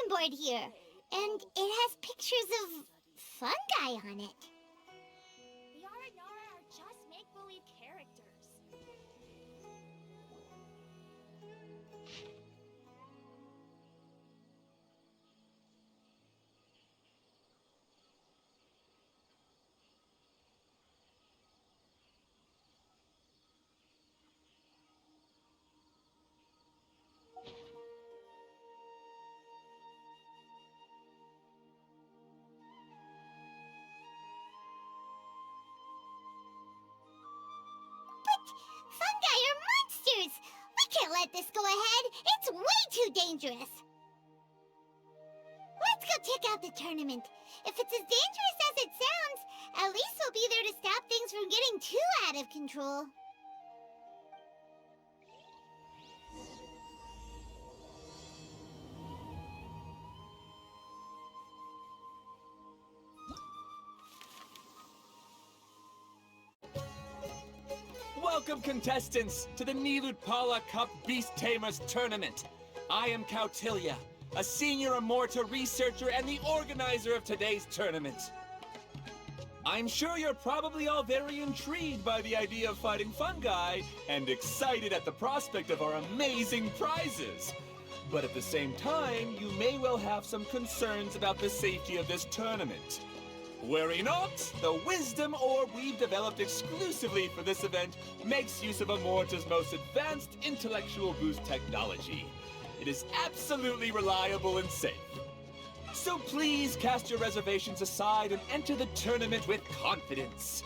bulletin board here, and it has pictures of fungi on it. The R&R are just make-believe characters. Fungi are monsters! We can't let this go ahead. It's way too dangerous. Let's go check out the tournament. If it's as dangerous as it sounds, at least we'll be there to stop things from getting too out of control. Welcome, contestants, to the Nilutpala Cup Beast Tamers Tournament. I am Cautilia, a senior Immorta researcher and the organizer of today's tournament. I'm sure you're probably all very intrigued by the idea of fighting fungi and excited at the prospect of our amazing prizes. But at the same time, you may well have some concerns about the safety of this tournament. Worry not, the Wisdom Orb we've developed exclusively for this event makes use of Immorta's most advanced intellectual boost technology. It is absolutely reliable and safe. So please cast your reservations aside and enter the tournament with confidence.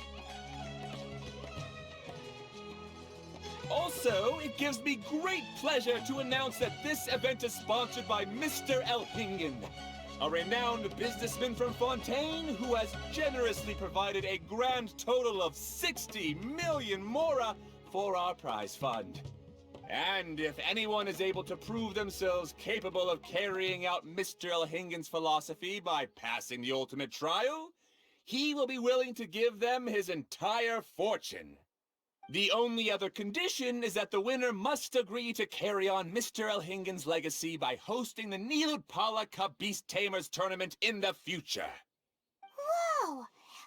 Also, it gives me great pleasure to announce that this event is sponsored by Mr. Elhingen, a renowned businessman from Fontaine who has generously provided a grand total of 60 million mora for our prize fund. And if anyone is able to prove themselves capable of carrying out Mr. Elhingen's philosophy by passing the ultimate trial, he will be willing to give them his entire fortune. The only other condition is that the winner must agree to carry on Mr. Elhingen's legacy by hosting the Nilutpala Cup Beast Tamers tournament in the future. Whoa!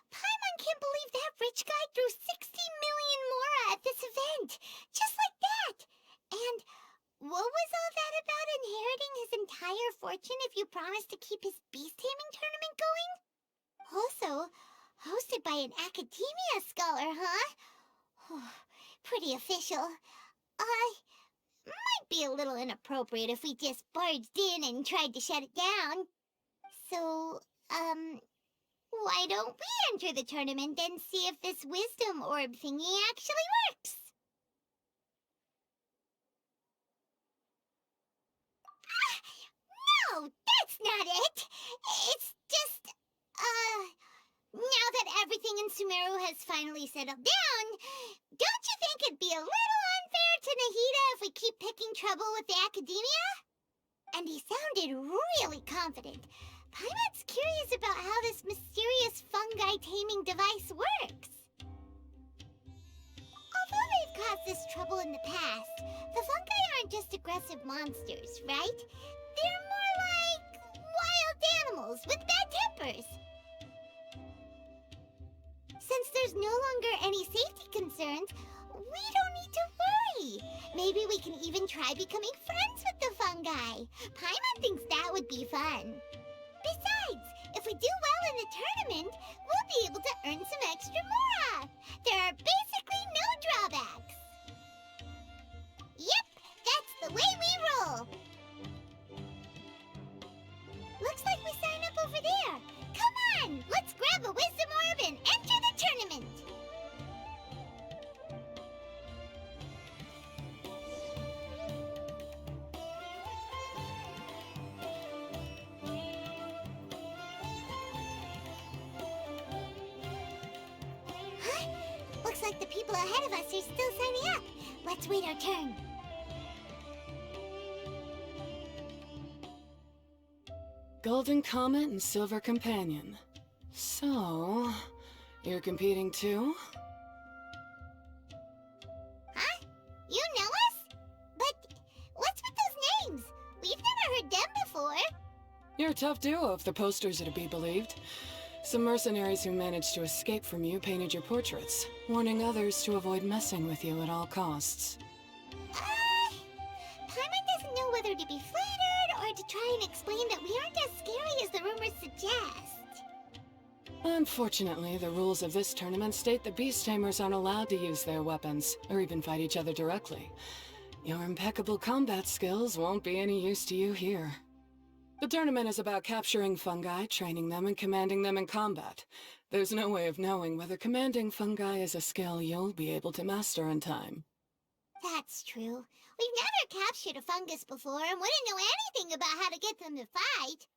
Paimon can't believe that rich guy threw 60 million mora at this event! Just like that! And what was all that about inheriting his entire fortune if you promised to keep his beast taming tournament going? Also, hosted by an academia scholar, huh? Pretty official. Might be a little inappropriate if we just barged in and tried to shut it down. So, why don't we enter the tournament and see if this wisdom orb thingy actually works? No, that's not it! It's just, now that everything in Sumeru has finally settled down, don't you think it'd be a little unfair to Nahida if we keep picking trouble with the academia? And he sounded really confident. Paimon's curious about how this mysterious fungi taming device works. Although they've caused us trouble in the past, the fungi aren't just aggressive monsters, right? They're more like wild animals with bad tempers. Since there's no longer any safety concerns, we don't need to worry. Maybe we can even try becoming friends with the fungi. Paimon thinks that would be fun. Besides, if we do well in the tournament, we'll be able to earn some extra mora. There are basically no drawbacks. Yep, that's the way we roll. Looks like we sign up over there. Come on, let's grab a wisdom orb and enter the tournament. Huh? Looks like the people ahead of us are still signing up. Let's wait our turn. Golden Comet and Silver Companion. So, you're competing too? Huh? You know us? But what's with those names? We've never heard them before. You're a tough duo if the posters are to be believed. Some mercenaries who managed to escape from you painted your portraits, warning others to avoid messing with you at all costs. Paimon doesn't know whether to be flattered or to try and explain that we aren't as scary as the rumors suggest. Unfortunately, the rules of this tournament state that beast tamers aren't allowed to use their weapons, or even fight each other directly. Your impeccable combat skills won't be any use to you here. The tournament is about capturing fungi, training them, and commanding them in combat. There's no way of knowing whether commanding fungi is a skill you'll be able to master in time. That's true. We've never captured a fungus before and wouldn't know anything about how to get them to fight.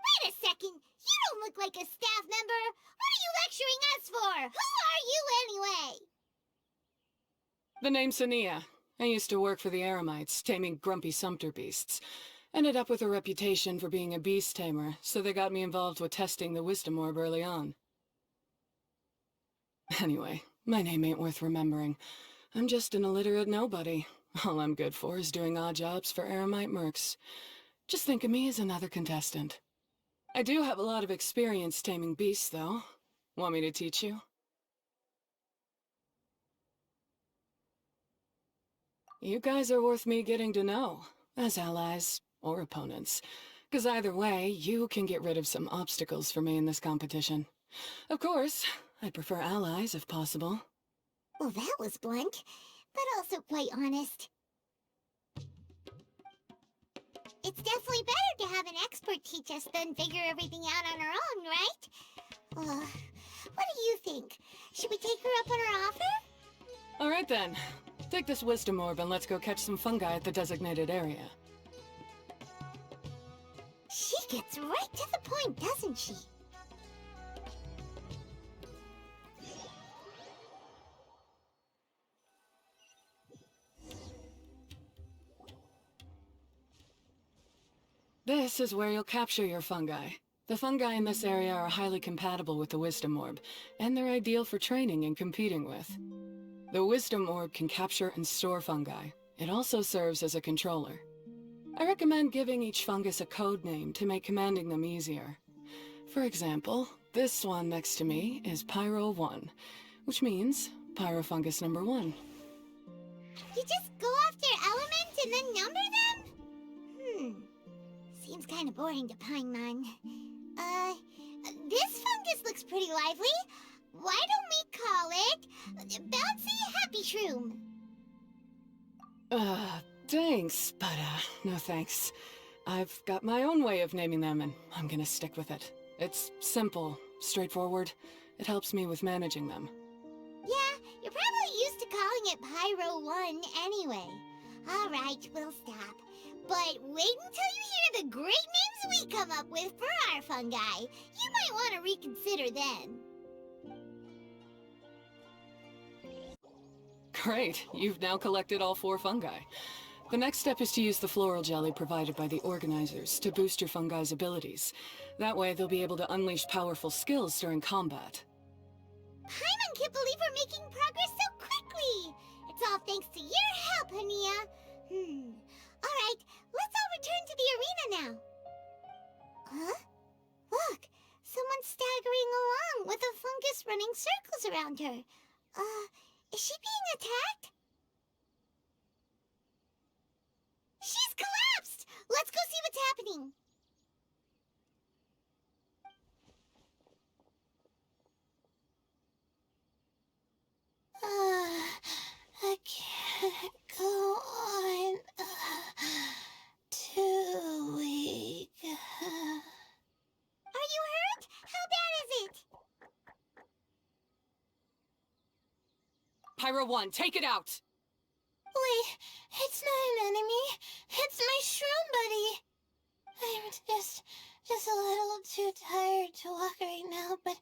Wait a second! You don't look like a staff member! What are you lecturing us for? Who are you anyway? The name's Sania. I used to work for the Eremites, taming grumpy sumpter beasts. Ended up with a reputation for being a beast tamer, so they got me involved with testing the wisdom orb early on. Anyway, my name ain't worth remembering. I'm just an illiterate nobody. All I'm good for is doing odd jobs for Eremite mercs. Just think of me as another contestant. I do have a lot of experience taming beasts, though. Want me to teach you? You guys are worth me getting to know, as allies or opponents. 'Cause either way, you can get rid of some obstacles for me in this competition. Of course, I'd prefer allies if possible. Well, that was blunt, but also quite honest. It's definitely better to have an expert teach us than figure everything out on our own, right? What do you think? Should we take her up on her offer? All right then. Take this wisdom orb and let's go catch some fungi at the designated area. She gets right to the point, doesn't she? This is where you'll capture your fungi. The fungi in this area are highly compatible with the wisdom orb, and they're ideal for training and competing with. The wisdom orb can capture and store fungi. It also serves as a controller. I recommend giving each fungus a code name to make commanding them easier. For example, this one next to me is Pyro 1, which means Pyrofungus number 1. You just go after elements and then number them? Seems kind of boring to Paimon. This fungus looks pretty lively. Why don't we call it Bouncy Happy Shroom? Thanks, but no thanks. I've got my own way of naming them, and I'm gonna stick with it. It's simple, straightforward. It helps me with managing them. Yeah, you're probably used to calling it Pyro 1 anyway. Alright, we'll stop. But wait until you hear the great names we come up with for our fungi. You might want to reconsider then. Great, you've now collected all 4 fungi. The next step is to use the floral jelly provided by the organizers to boost your fungi's abilities. That way they'll be able to unleash powerful skills during combat. Paimon can't believe we're making progress so quickly! It's all thanks to your help, Hania. Alright, let's all return to the arena now. Huh? Look, someone's staggering along with a fungus running circles around her. Is she being attacked? She's collapsed! Let's go see what's happening. I can't go on. Too weak. Are you hurt? How bad is it? Pyro 1, take it out! Wait, it's not an enemy. It's my shroom buddy. I'm just a little too tired to walk right now, but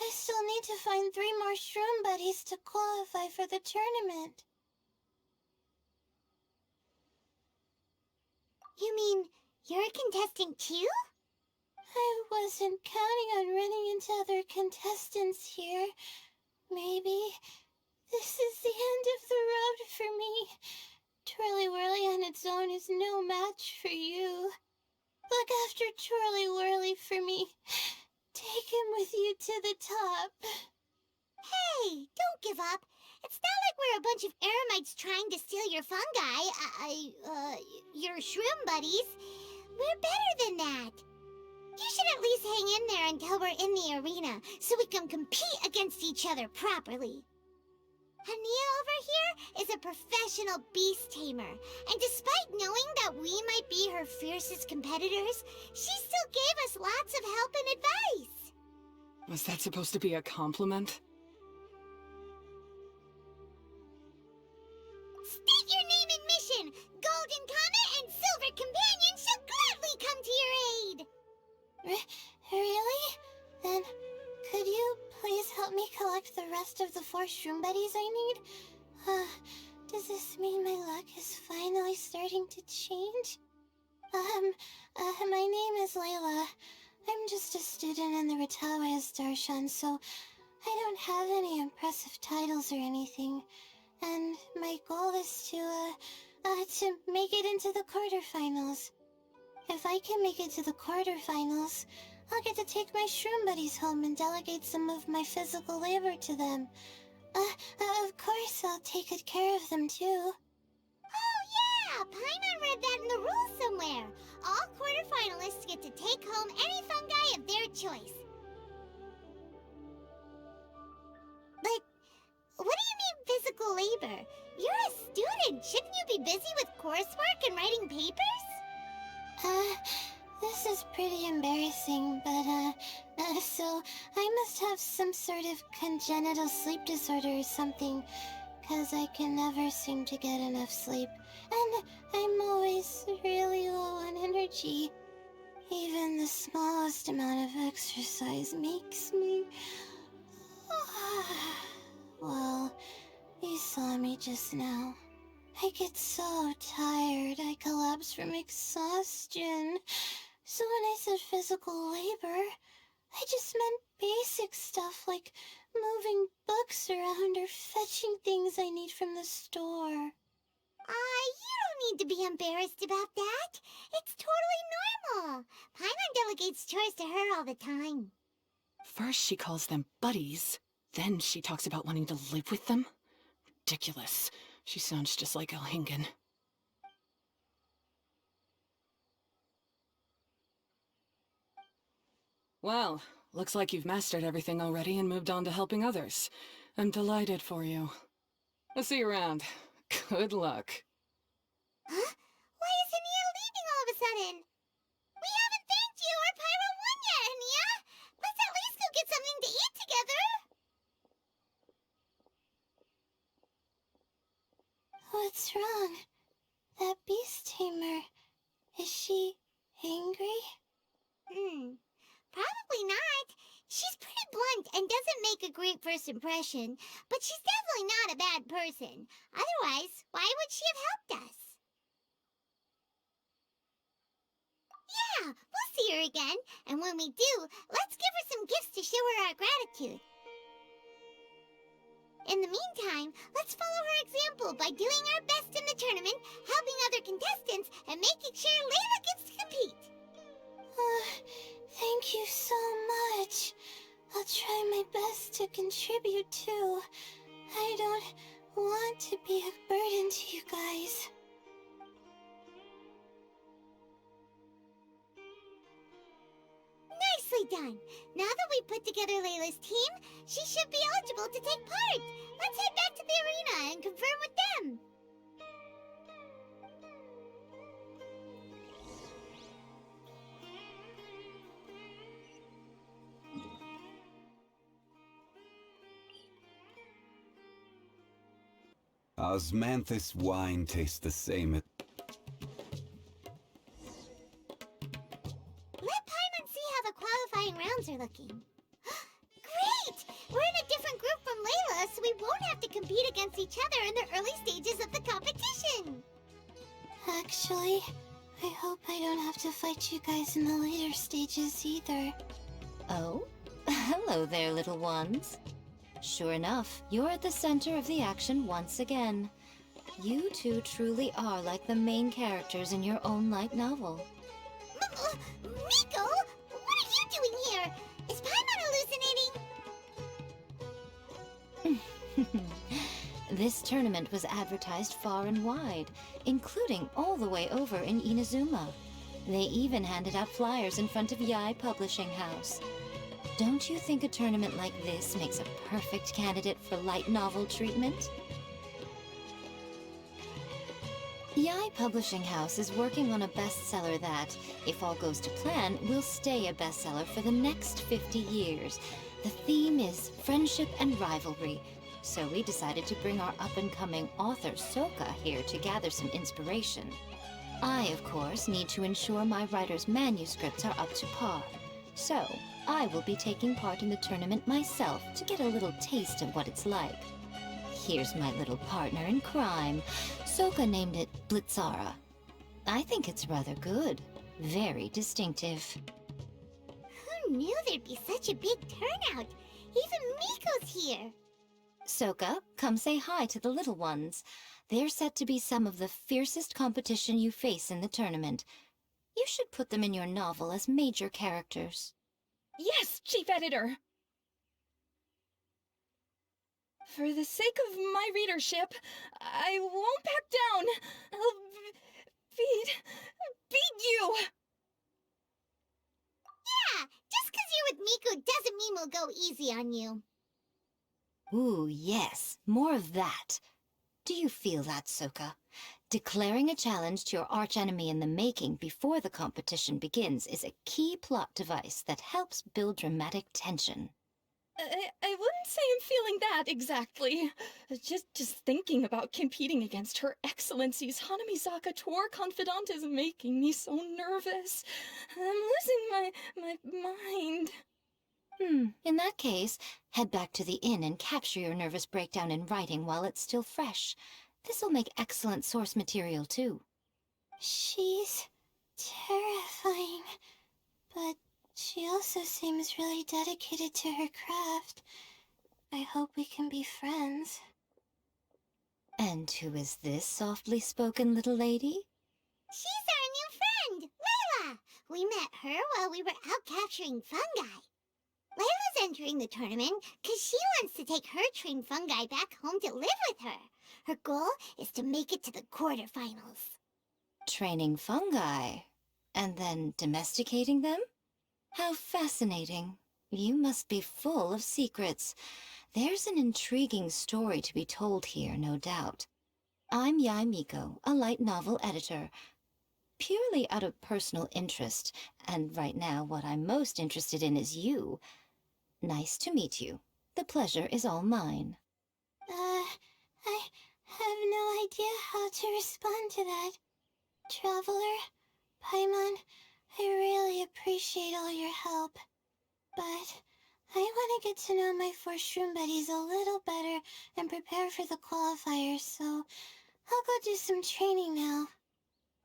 I still need to find 3 more shroom buddies to qualify for the tournament. You mean you're a contestant too? I wasn't counting on running into other contestants here. Maybe this is the end of the road for me. Twirly Whirly on its own is no match for you. Look after Twirly Whirly for me. Take him with you to the top. Hey, don't give up. It's not like we're a bunch of eremites trying to steal your fungi. Your shroom buddies. We're better than that. You should at least hang in there until we're in the arena, so we can compete against each other properly. Hania over here is a professional beast tamer, and despite knowing that we might be her fiercest competitors, she still gave us lots of help and advice. Was that supposed to be a compliment? State your name and mission! Golden Comet and Silver Companion shall gladly come to your aid! Really? Then, could you please help me collect the rest of the 4 shroom buddies I need? Does this mean my luck is finally starting to change? My name is Layla. I'm just a student in the Ratawe Darshan, so I don't have any impressive titles or anything. And my goal is to make it into the quarterfinals. If I can make it to the quarterfinals, I'll get to take my shroom buddies home and delegate some of my physical labor to them. Of course, I'll take good care of them too. Oh yeah! Paimon read that in the rules somewhere. All quarterfinalists get to take home any fungi of their choice. But what do you mean physical labor? You're a student. Shouldn't you be busy with coursework and writing papers? This is pretty embarrassing, but, so I must have some sort of congenital sleep disorder or something, 'cause I can never seem to get enough sleep, and I'm always really low on energy. Even the smallest amount of exercise makes me... Well, you saw me just now. I get so tired, I collapse from exhaustion. So when I said physical labor, I just meant basic stuff like moving books around or fetching things I need from the store. You don't need to be embarrassed about that. It's totally normal. Paimon delegates chores to her all the time. First she calls them buddies, then she talks about wanting to live with them? Ridiculous. She sounds just like Elhingen. Well, looks like you've mastered everything already and moved on to helping others. I'm delighted for you. I'll see you around. Good luck. Huh? Why is Ania leaving all of a sudden? We haven't thanked you or Pyro won yet, Ania! Let's at least go get something to eat together! What's wrong? That beast tamer, is she angry? Probably not. She's pretty blunt and doesn't make a great first impression, but she's definitely not a bad person. Otherwise, why would she have helped us? Yeah, we'll see her again, and when we do, let's give her some gifts to show her our gratitude. In the meantime, let's follow her example by doing our best in the tournament, helping other contestants, and making sure Layla gets to compete. Thank you so much. I'll try my best to contribute too. I don't want to be a burden to you guys. Nicely done. Now that we put together Layla's team, she should be eligible to take part. Let's head back to the arena and confirm with them. Osmanthus wine tastes the same at... Let Paimon see how the qualifying rounds are looking. Great! We're in a different group from Layla, so we won't have to compete against each other in the early stages of the competition. Actually, I hope I don't have to fight you guys in the later stages either. Oh? Hello there, little ones. Sure enough, you're at the center of the action once again. You two truly are like the main characters in your own light novel. Miko, what are you doing here? Is Paimon hallucinating? This tournament was advertised far and wide, including all the way over in Inazuma. They even handed out flyers in front of Yae Publishing House. Don't you think a tournament like this makes a perfect candidate for light novel treatment? Yae Publishing House is working on a bestseller that, if all goes to plan, will stay a bestseller for the next 50 years. The theme is friendship and rivalry, so we decided to bring our up-and-coming author Soka here to gather some inspiration. I, of course, need to ensure my writer's manuscripts are up to par. So, I will be taking part in the tournament myself to get a little taste of what it's like. Here's my little partner in crime. Soka named it Blitzara. I think it's rather good. Very distinctive. Who knew there'd be such a big turnout? Even Miko's here. Soka, come say hi to the little ones. They're set to be some of the fiercest competition you face in the tournament. You should put them in your novel as major characters. Yes, Chief Editor! For the sake of my readership, I won't back down. I'll beat you! Yeah, just 'cause you're with Miko doesn't mean we'll go easy on you. Ooh, yes, more of that. Do you feel that, Soka? Declaring a challenge to your archenemy in the making before the competition begins is a key plot device that helps build dramatic tension. I wouldn't say I'm feeling that exactly. Just thinking about competing against Her Excellency's Hanamizaka tour confidant is making me so nervous. I'm losing my mind. In that case, head back to the inn and capture your nervous breakdown in writing while it's still fresh. This'll make excellent source material, too. She's terrifying, but she also seems really dedicated to her craft. I hope we can be friends. And who is this softly spoken little lady? She's our new friend, Layla! We met her while we were out capturing fungi. Layla's entering the tournament because she wants to take her trained fungi back home to live with her. Her goal is to make it to the quarterfinals. Training fungi, and then domesticating them? How fascinating. You must be full of secrets. There's an intriguing story to be told here, no doubt. I'm Yae Miko, a light novel editor. Purely out of personal interest, and right now what I'm most interested in is you. Nice to meet you. The pleasure is all mine. I have no idea how to respond to that. Traveler, Paimon, I really appreciate all your help. But I want to get to know my 4 shroom buddies a little better and prepare for the qualifiers, so I'll go do some training now.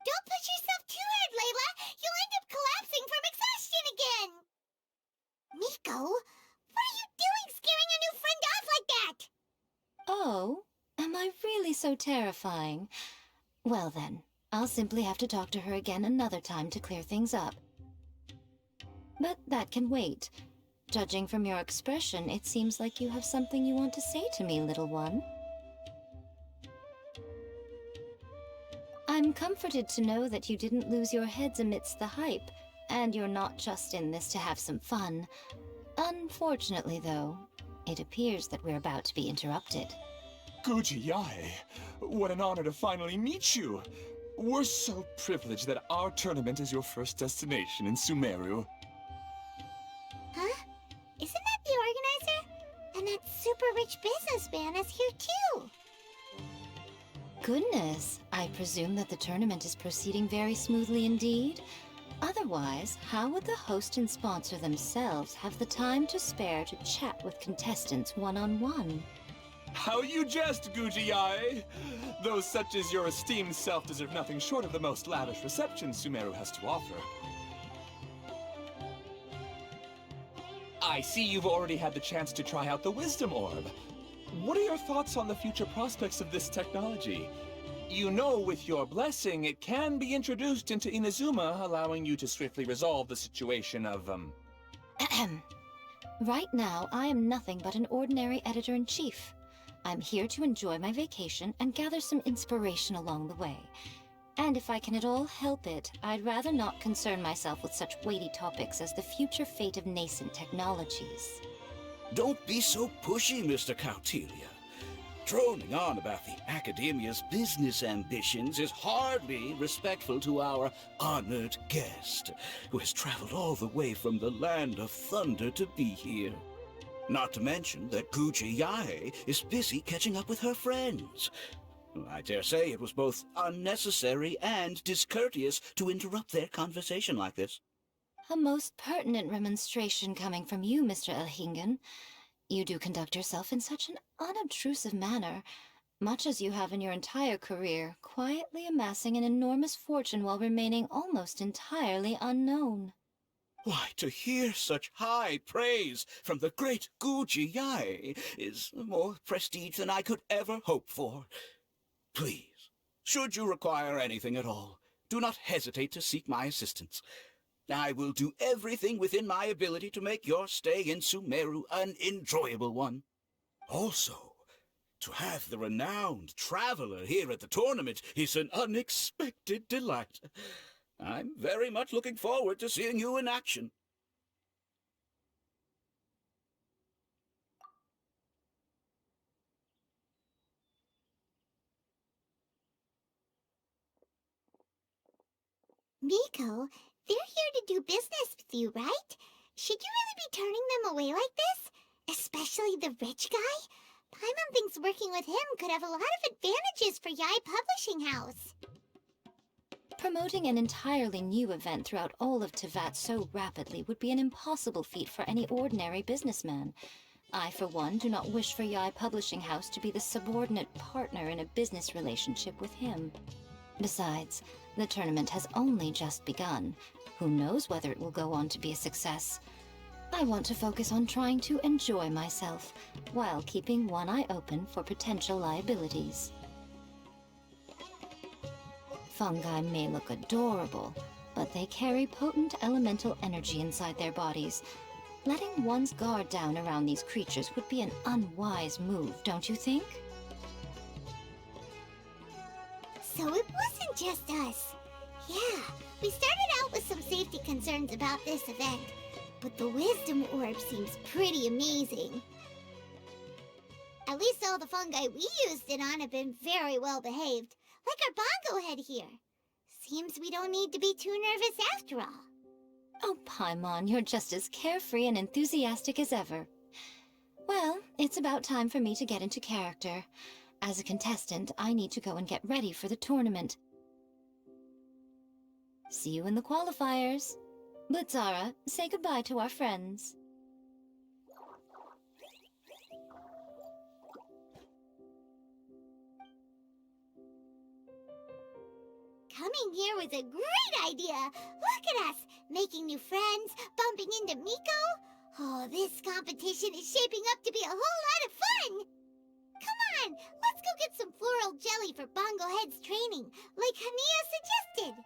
Don't push yourself too hard, Layla! You'll end up collapsing from exhaustion again! Miko, what are you doing scaring a new friend off like that? Oh, am I really so terrifying? Well then, I'll simply have to talk to her again another time to clear things up. But that can wait. Judging from your expression, it seems like you have something you want to say to me, little one. I'm comforted to know that you didn't lose your heads amidst the hype, and you're not just in this to have some fun. Unfortunately, though, it appears that we're about to be interrupted. Guji Yae, what an honor to finally meet you. We're so privileged that our tournament is your first destination in Sumeru. Huh? Isn't that the organizer? And that super rich businessman is here too. Goodness, I presume that the tournament is proceeding very smoothly indeed. Otherwise, how would the host and sponsor themselves have the time to spare to chat with contestants one-on-one? How you jest, Guji Yae! Those such as your esteemed self deserve nothing short of the most lavish reception Sumeru has to offer. I see you've already had the chance to try out the Wisdom Orb. What are your thoughts on the future prospects of this technology? You know, with your blessing, it can be introduced into Inazuma, allowing you to swiftly resolve the situation of, Right now, I am nothing but an ordinary editor-in-chief. I'm here to enjoy my vacation and gather some inspiration along the way. And if I can at all help it, I'd rather not concern myself with such weighty topics as the future fate of nascent technologies. Don't be so pushy, Mr. Cautelia. Droning on about the Academia's business ambitions is hardly respectful to our honored guest, who has traveled all the way from the land of thunder to be here. Not to mention that Guji Yae is busy catching up with her friends. I dare say it was both unnecessary and discourteous to interrupt their conversation like this. A most pertinent remonstration coming from you, Mr. Elhingen. You do conduct yourself in such an unobtrusive manner, much as you have in your entire career, quietly amassing an enormous fortune while remaining almost entirely unknown. Why, to hear such high praise from the great Guji Yae is more prestige than I could ever hope for. Please, should you require anything at all, do not hesitate to seek my assistance. I will do everything within my ability to make your stay in Sumeru an enjoyable one. Also, to have the renowned traveler here at the tournament is an unexpected delight. I'm very much looking forward to seeing you in action. Miko, they're here to do business with you, right? Should you really be turning them away like this? Especially the rich guy? Paimon thinks working with him could have a lot of advantages for Yae Publishing House. Promoting an entirely new event throughout all of Teyvat so rapidly would be an impossible feat for any ordinary businessman. I, for one, do not wish for Yae Publishing House to be the subordinate partner in a business relationship with him. Besides, the tournament has only just begun. Who knows whether it will go on to be a success? I want to focus on trying to enjoy myself, while keeping one eye open for potential liabilities. Fungi may look adorable, but they carry potent elemental energy inside their bodies. Letting one's guard down around these creatures would be an unwise move, don't you think? So it wasn't just us. Yeah, we started out with some safety concerns about this event, but the Wisdom Orb seems pretty amazing. At least all the fungi we used it on have been very well behaved, like our bongo head here. Seems we don't need to be too nervous after all. Oh, Paimon, you're just as carefree and enthusiastic as ever. Well, it's about time for me to get into character. As a contestant, I need to go and get ready for the tournament. See you in the qualifiers. Blitzara, say goodbye to our friends. Coming here was a great idea. Look at us, making new friends, bumping into Miko. Oh, this competition is shaping up to be a whole lot of fun. Come on, let's go get some floral jelly for Bongo Head's training, like Hania suggested.